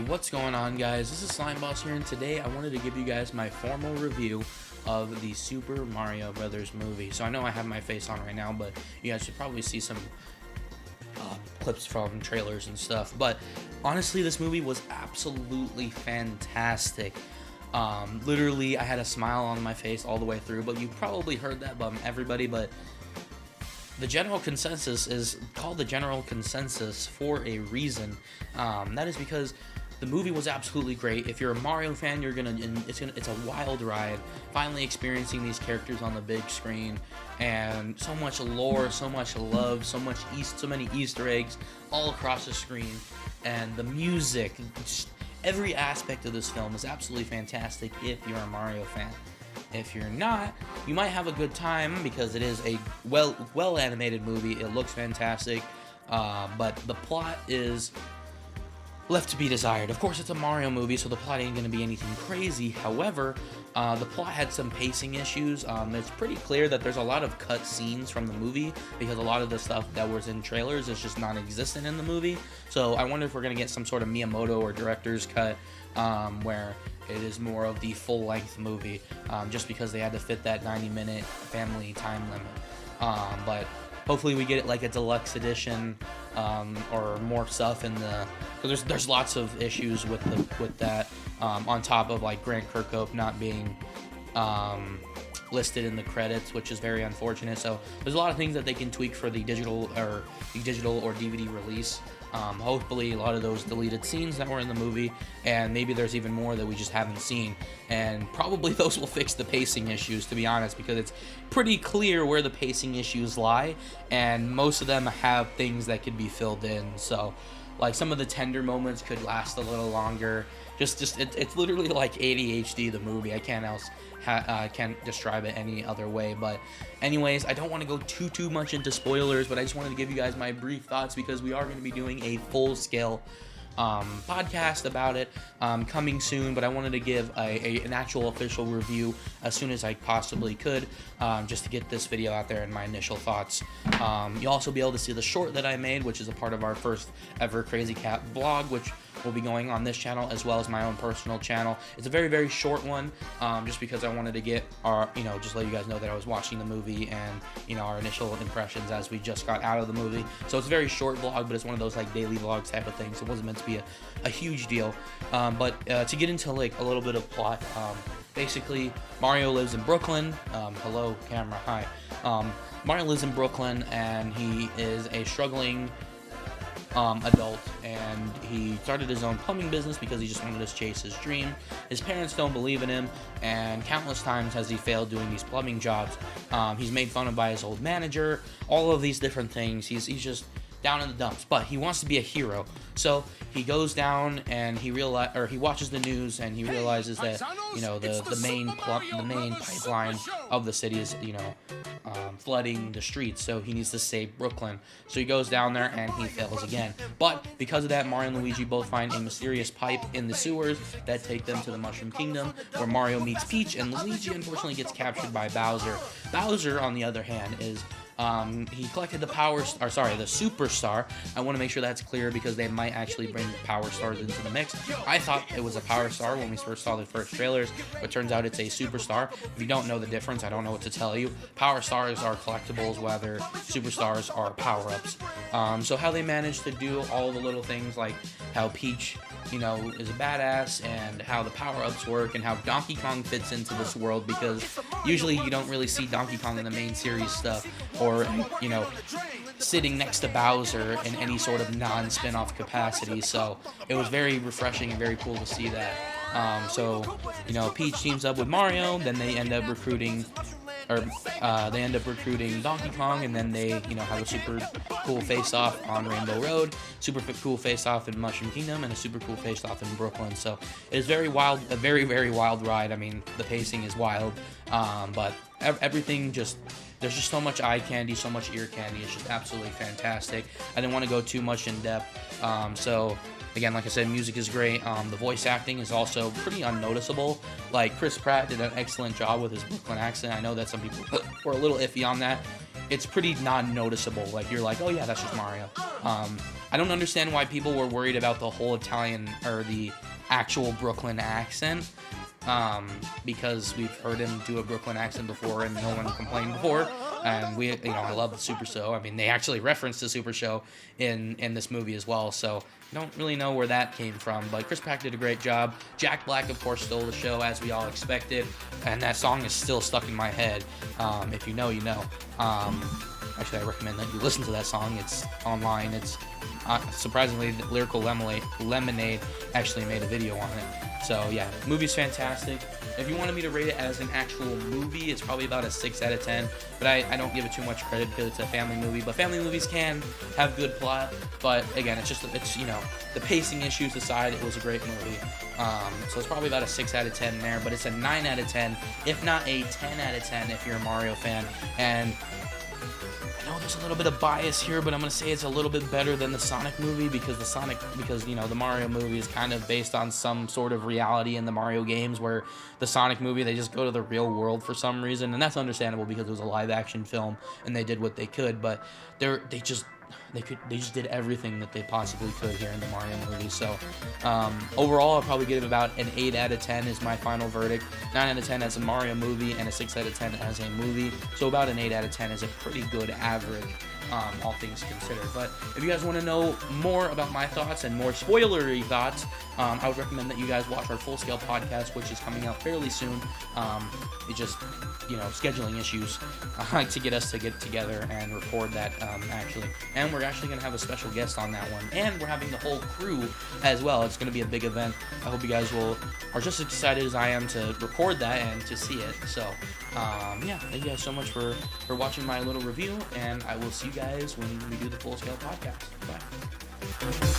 What's going on, guys? This is Slime Boss here, and today I wanted to give you guys my formal review of the Super Mario Brothers movie. So I know I have my face on right now, but you guys should probably see some clips from trailers and stuff. But honestly, this movie was absolutely fantastic. Literally, I had a smile on my face all the way through, but you probably heard that from everybody, but the general consensus is called the general consensus for a reason. That is because the movie was absolutely great. If you're a Mario fan, it's a wild ride. Finally experiencing these characters on the big screen, and so much lore, so much love, so many Easter eggs all across the screen, and the music. Just every aspect of this film is absolutely fantastic if you're a Mario fan. If you're not, you might have a good time because it is a well animated movie. It looks fantastic, but the plot is left to be desired. Of course, it's a Mario movie, so the plot ain't going to be anything crazy. However, the plot had some pacing issues. It's pretty clear that there's a lot of cut scenes from the movie because a lot of the stuff that was in trailers is just non-existent in the movie. So I wonder if we're going to get some sort of Miyamoto or director's cut where it is more of the full-length movie, just because they had to fit that 90-minute family time limit. But hopefully we get it like a deluxe edition, or more stuff in the. Because there's lots of issues with that. On top of like Grant Kirkhope not being listed in the credits, which is very unfortunate. So there's a lot of things that they can tweak for the digital or DVD release. Hopefully a lot of those deleted scenes that were in the movie, and maybe there's even more that we just haven't seen, and probably those will fix the pacing issues, to be honest, because it's pretty clear where the pacing issues lie, and most of them have things that could be filled in. So like some of the tender moments could last a little longer. It's literally like ADHD, the movie. I can't describe it any other way. But anyways, I don't want to go too much into spoilers, but I just wanted to give you guys my brief thoughts because we are going to be doing a full-scale podcast about it coming soon. But I wanted to give an actual official review as soon as I possibly could, just to get this video out there and my initial thoughts. You'll also be able to see the short that I made, which is a part of our first ever Crazy Cat vlog, which will be going on this channel as well as my own personal channel. It's a very short one, just because I wanted to get our, just let you guys know that I was watching the movie and, our initial impressions as we just got out of the movie. So it's a very short vlog, but it's one of those like daily vlogs type of things. It wasn't meant to be a huge deal. But to get into like a little bit of plot, basically Mario lives in Brooklyn. Hello camera, hi. Mario lives in Brooklyn, and he is a struggling adult, and he started his own plumbing business because he just wanted to chase his dream. His parents don't believe in him, and countless times has he failed doing these plumbing jobs. He's made fun of by his old manager, all of these different things. He's just down in the dumps, but he wants to be a hero. So he goes down and he watches the news, and he realizes that the main pipeline of the city is flooding the streets, so he needs to save Brooklyn. So he goes down there and he fails again. But because of that, Mario and Luigi both find a mysterious pipe in the sewers that take them to the Mushroom Kingdom, where Mario meets Peach, and Luigi unfortunately gets captured by Bowser. Bowser, on the other hand, is he collected the Super Star. I want to make sure that's clear because they might actually bring Power Stars into the mix. I thought it was a Power Star when we first saw the first trailers, but turns out it's a Super Star. If you don't know the difference, I don't know what to tell you. Power Stars are collectibles, whether Super Stars are power-ups. So how they managed to do all the little things, like how Peach is a badass, and how the power-ups work, and how Donkey Kong fits into this world, because usually you don't really see Donkey Kong in the main series stuff, or sitting next to Bowser in any sort of non-spin-off capacity. So it was very refreshing and very cool to see that. So Peach teams up with Mario, then they end up recruiting Donkey Kong, and then they have a super cool face-off on Rainbow Road, super cool face-off in Mushroom Kingdom, and a super cool face-off in Brooklyn. So it is very wild, a very wild ride. I mean, the pacing is wild, but everything there's just so much eye candy, so much ear candy. It's just absolutely fantastic. I didn't want to go too much in depth, so again, like I said, music is great. The voice acting is also pretty unnoticeable. Like, Chris Pratt did an excellent job with his Brooklyn accent. I know that some people were a little iffy on that. it's pretty non-noticeable. Like, you're like, oh yeah, that's just Mario. I don't understand why people were worried about the whole Italian or the actual Brooklyn accent, because we've heard him do a Brooklyn accent before and no one complained before. And I love the Super Show. I mean, they actually referenced the Super Show in this movie as well. So I don't really know where that came from, but Chris Pratt did a great job. Jack Black, of course, stole the show as we all expected, and that song is still stuck in my head. If you know, you know. Actually, I recommend that you listen to that song. It's online. It's surprisingly, Lyrical Lemonade actually made a video on it. So yeah, movie's fantastic. If you wanted me to rate it as an actual movie, it's probably about a 6 out of 10. But I don't give it too much credit because it's a family movie. But family movies can have good plot. But again, it's the pacing issues aside, it was a great movie. So it's probably about a 6 out of 10 there. But it's a 9 out of 10, if not a 10 out of 10 if you're a Mario fan. And I know there's a little bit of bias here, but I'm gonna say it's a little bit better than the Sonic movie because the Mario movie is kind of based on some sort of reality in the Mario games, where the Sonic movie, they just go to the real world for some reason, and that's understandable because it was a live action film and they did what they could, but they just did everything that they possibly could here in the Mario movie. So overall, I'll probably give it about an 8 out of 10 is my final verdict. 9 out of 10 as a Mario movie, and a 6 out of 10 as a movie. So about an 8 out of 10 is a pretty good average, all things considered. But if you guys want to know more about my thoughts and more spoilery thoughts, I would recommend that you guys watch our Full Scale podcast, which is coming out fairly soon. It just, scheduling issues to get us to get together and record that actually. And we're actually going to have a special guest on that one. And we're having the whole crew as well. It's going to be a big event. I hope you guys are just as excited as I am to record that and to see it. So, yeah, thank you guys so much for watching my little review, and I will see you guys when we do the Full Scale podcast. Bye.